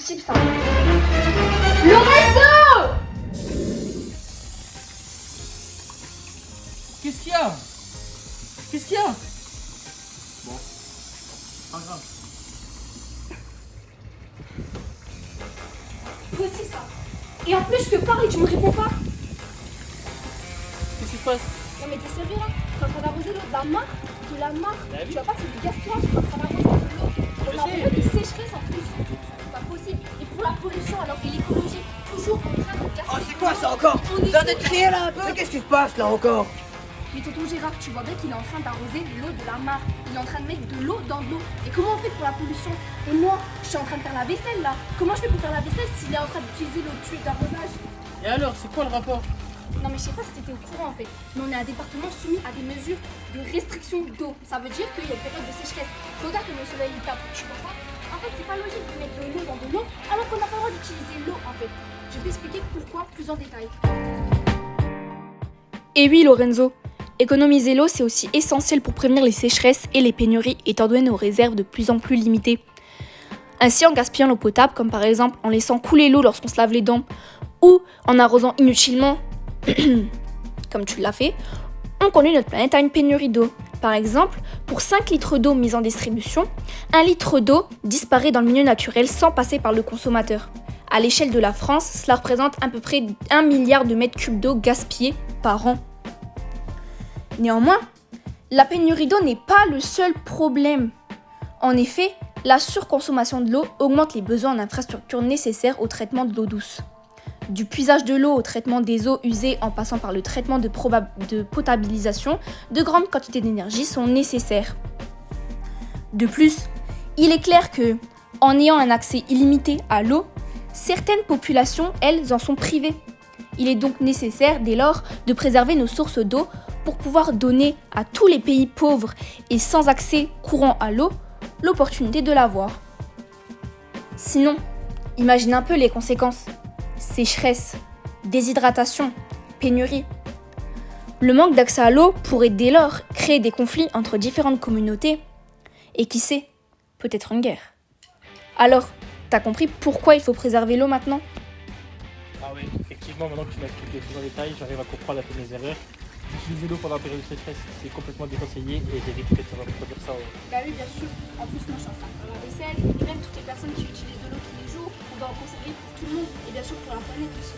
possible ça. Lorenzo! Qu'est-ce qu'il y a? Qu'est-ce qu'il y a? Bon, pas grave. Possible ça. Et en plus, je te parle et tu me réponds pas. Qu'est-ce qui se passe? Non mais t'es sérieux là? T'es en train d'arroser l'eau de la mare? Bah oui. Tu vois pas que c'est du gaspillage? T'es en train d'arroser de l'eau. On a sais. beaucoup de sécheresse en plus. C'est pas possible. Et pour la pollution alors que l'écologie, toujours en train de gaspiller. Oh, c'est quoi ça encore? On est Vous arrêtez de crier là un peu? Qu'est-ce qui se passe là encore? Mais tonton Gérard, tu vois bien qu'il est en train d'arroser l'eau de la mare. Il est en train de mettre de l'eau dans de l'eau. Et comment on fait pour la pollution? Et moi, je suis en train de faire la vaisselle là. Comment je fais pour faire la vaisselle s'il est en train d'utiliser l'eau de d'arrosage? Et alors, c'est quoi le rapport? Non mais je sais pas si t'étais au courant en fait. Mais on est un département soumis à des mesures de restriction d'eau. Ça veut dire qu'il y a une période de sécheresse. Faut dire que le soleil il tape. Tu vois pas? En fait, c'est pas logique de mettre de l'eau dans de l'eau alors qu'on n'a pas le droit d'utiliser l'eau en fait. Je vais t'expliquer pourquoi plus en détail. Et oui Lorenzo, économiser l'eau c'est aussi essentiel pour prévenir les sécheresses et les pénuries étant donné nos réserves de plus en plus limitées. Ainsi en gaspillant l'eau potable, comme par exemple en laissant couler l'eau lorsqu'on se lave les dents ou en arrosant inutilement, comme tu l'as fait, on conduit notre planète à une pénurie d'eau. Par exemple, pour 5 litres d'eau mise en distribution, 1 litre d'eau disparaît dans le milieu naturel sans passer par le consommateur. À l'échelle de la France, cela représente à peu près 1 milliard de mètres cubes d'eau gaspillés par an. Néanmoins, la pénurie d'eau n'est pas le seul problème. En effet, la surconsommation de l'eau augmente les besoins en infrastructures nécessaires au traitement de l'eau douce. Du puisage de l'eau au traitement des eaux usées en passant par le traitement de potabilisation, de grandes quantités d'énergie sont nécessaires. De plus, il est clair que, en ayant un accès illimité à l'eau, certaines populations, elles, en sont privées. Il est donc nécessaire, dès lors, de préserver nos sources d'eau pour pouvoir donner à tous les pays pauvres et sans accès courant à l'eau, l'opportunité de l'avoir. Sinon, imagine un peu les conséquences. Sécheresse, déshydratation, pénurie. Le manque d'accès à l'eau pourrait dès lors créer des conflits entre différentes communautés et qui sait, peut-être une guerre. Alors, t'as compris pourquoi il faut préserver l'eau maintenant ? Ah oui, effectivement, maintenant que tu m'as expliqué tout en détail, j'arrive à comprendre un peu mes erreurs. Utiliser l'eau pendant la période de sécheresse, c'est complètement déconseillé et j'évite peut-être de reproduire ça. Bah oui, bien sûr. En plus, moi, je suis en train de faire la vaisselle. Et même toutes les personnes qui utilisent de l'eau tous les jours, on doit en conserver pour tout le monde. Et bien sûr pour la planète aussi.